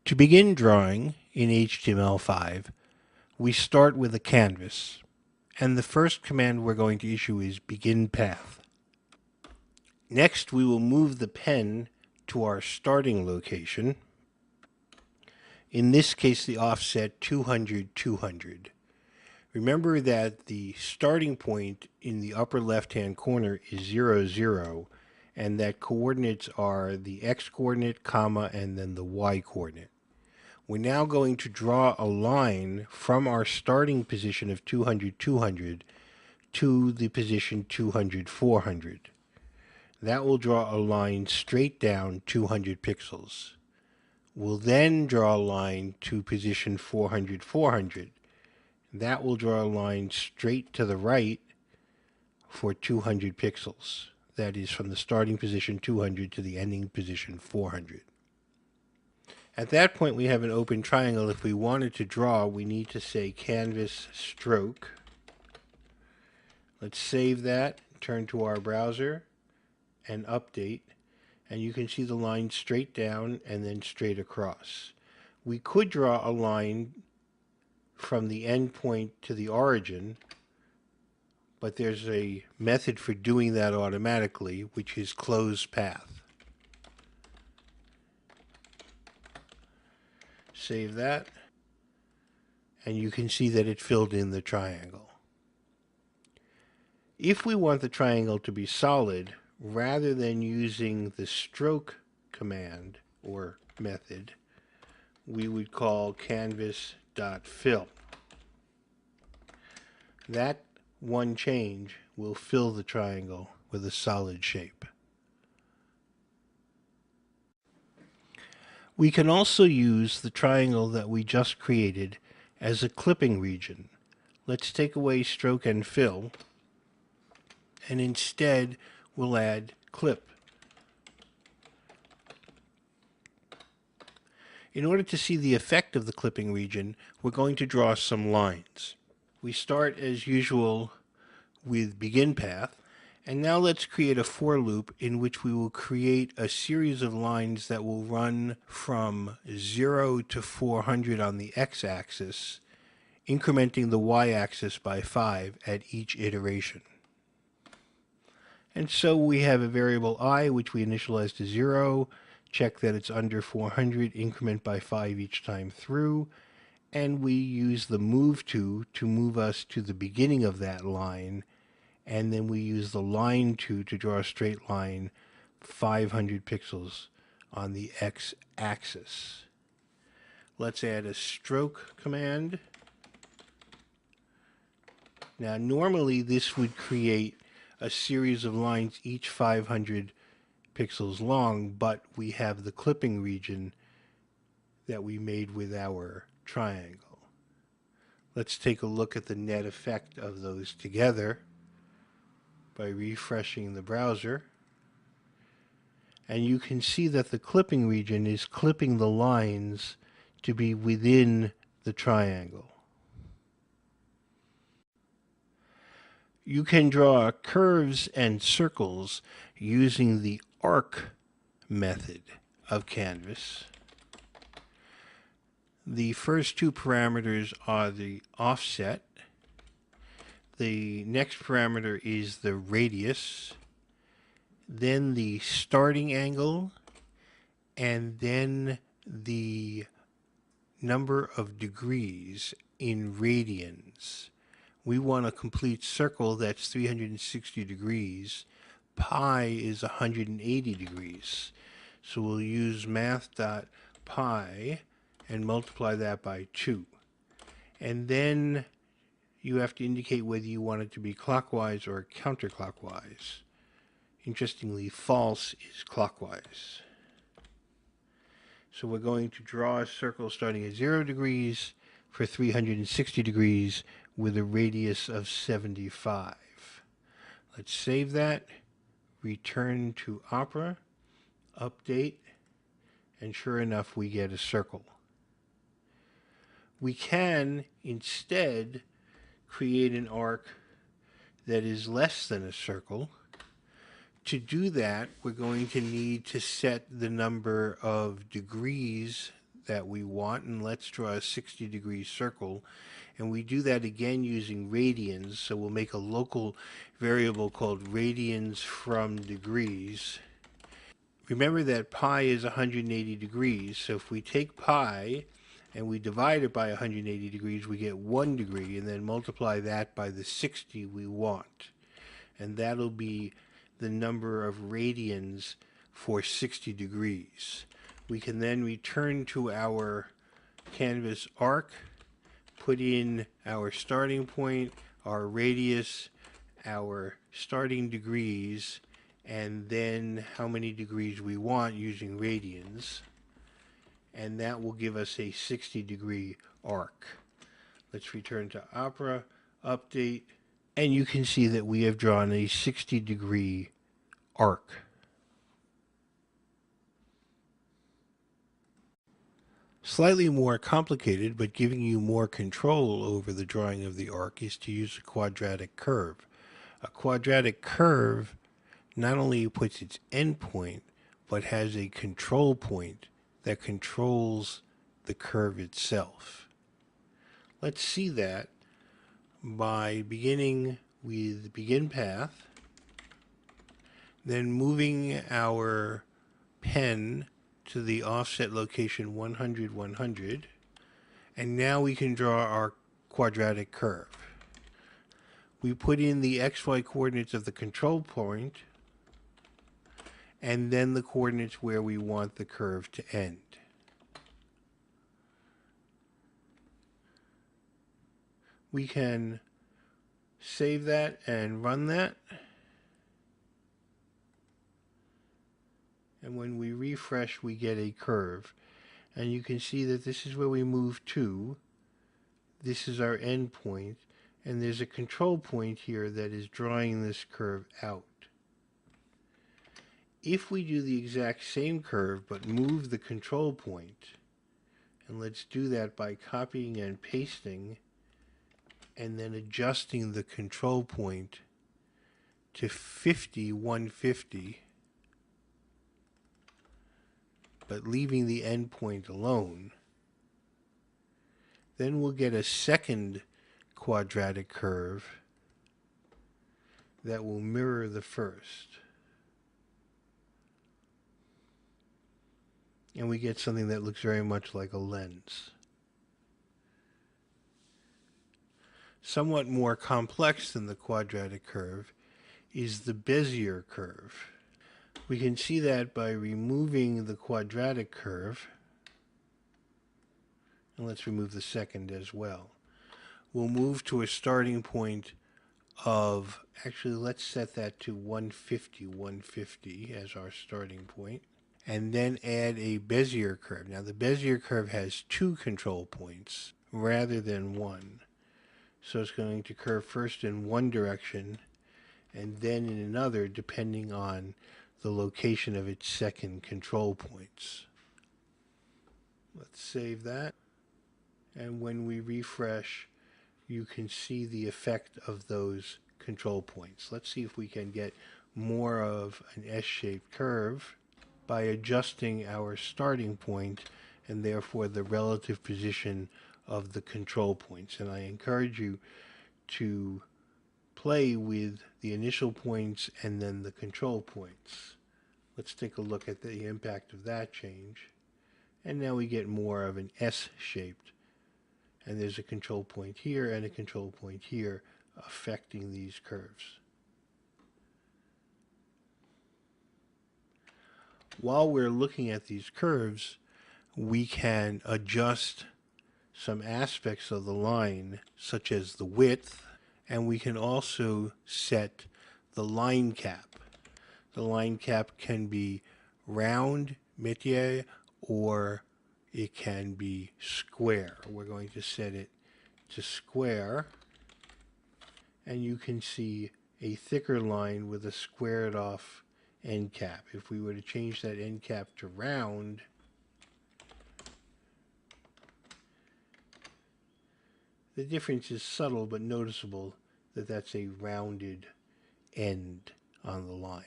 To begin drawing in HTML5, we start with a canvas, and the first command we're going to issue is begin path. Next, we will move the pen to our starting location, in this case the offset 200, 200. Remember that the starting point in the upper left-hand corner is 0, 0, and that coordinates are the x-coordinate, comma, and then the y-coordinate. We're now going to draw a line from our starting position of 200, 200 to the position 200, 400. That will draw a line straight down 200 pixels. We'll then draw a line to position 400, 400. That will draw a line straight to the right for 200 pixels. That is from the starting position 200 to the ending position 400. At that point, we have an open triangle. If we wanted to draw, we need to say canvas stroke. Let's save that, turn to our browser, and update. And you can see the line straight down and then straight across. We could draw a line from the end point to the origin, but there's a method for doing that automatically, which is close path. Save that, and you can see that it filled in the triangle. If we want the triangle to be solid, rather than using the stroke command or method, we would call canvas.fill. That one change will fill the triangle with a solid shape. We can also use the triangle that we just created as a clipping region. Let's take away stroke and fill, and instead we'll add clip. In order to see the effect of the clipping region, we're going to draw some lines. We start as usual with begin path, and now let's create a for loop in which we will create a series of lines that will run from 0 to 400 on the x-axis, incrementing the y-axis by 5 at each iteration. And so we have a variable I, which we initialize to 0, check that it's under 400, increment by 5 each time through, and we use the move to move us to the beginning of that line, and then we use the line to draw a straight line 500 pixels on the x-axis. Let's add a stroke command. Now normally this would create a series of lines each 500 pixels long, but we have the clipping region that we made with our triangle. Let's take a look at the net effect of those together by refreshing the browser. And you can see that the clipping region is clipping the lines to be within the triangle. You can draw curves and circles using the arc method of Canvas. The first two parameters are the offset. The next parameter is the radius, then the starting angle, and then the number of degrees in radians. We want a complete circle that's 360 degrees. Pi is 180 degrees. So we'll use math.pi and multiply that by 2. And then you have to indicate whether you want it to be clockwise or counterclockwise. Interestingly, false is clockwise. So we're going to draw a circle starting at 0 degrees for 360 degrees with a radius of 75. Let's save that, return to Opera, update, and sure enough, we get a circle. We can instead create an arc that is less than a circle. To do that, we're going to need to set the number of degrees that we want, and let's draw a 60-degree circle. And we do that again using radians, so we'll make a local variable called radians from degrees. Remember that pi is 180 degrees, so if we take pi and we divide it by 180 degrees, we get 1 degree, and then multiply that by the 60 we want. And that'll be the number of radians for 60 degrees. We can then return to our canvas arc, put in our starting point, our radius, our starting degrees, and then how many degrees we want using radians. And that will give us a 60-degree arc. Let's return to Opera, update, and you can see that we have drawn a 60-degree arc. Slightly more complicated, but giving you more control over the drawing of the arc, is to use a quadratic curve. A quadratic curve not only puts its endpoint, but has a control point that controls the curve itself. Let's see that by beginning with begin path, then moving our pen to the offset location 100, 100, and now we can draw our quadratic curve. We put in the XY coordinates of the control point, and then the coordinates where we want the curve to end. We can save that and run that. And when we refresh, we get a curve. And you can see that this is where we move to. This is our end point. And there's a control point here that is drawing this curve out. If we do the exact same curve, but move the control point, and let's do that by copying and pasting, and then adjusting the control point to 50, 150, but leaving the endpoint alone, then we'll get a second quadratic curve that will mirror the first. And we get something that looks very much like a lens. Somewhat more complex than the quadratic curve is the Bezier curve. We can see that by removing the quadratic curve, and let's remove the second as well. We'll move to a starting point of, actually let's set that to 150, 150 as our starting point, and then add a Bezier curve. Now the Bezier curve has 2 control points rather than 1. So it's going to curve first in one direction and then in another, depending on the location of its second control points. Let's save that. And when we refresh, you can see the effect of those control points. Let's see if we can get more of an S-shaped curve by adjusting our starting point and therefore the relative position of the control points. And I encourage you to play with the initial points and then the control points. Let's take a look at the impact of that change. And now we get more of an S-shaped. And there's a control point here and a control point here affecting these curves. While we're looking at these curves, we can adjust some aspects of the line, such as the width, and we can also set the line cap. The line cap can be round, métier, or it can be square. We're going to set it to square, and you can see a thicker line with a squared off end cap. If we were to change that end cap to round, the difference is subtle but noticeable that that's a rounded end on the line.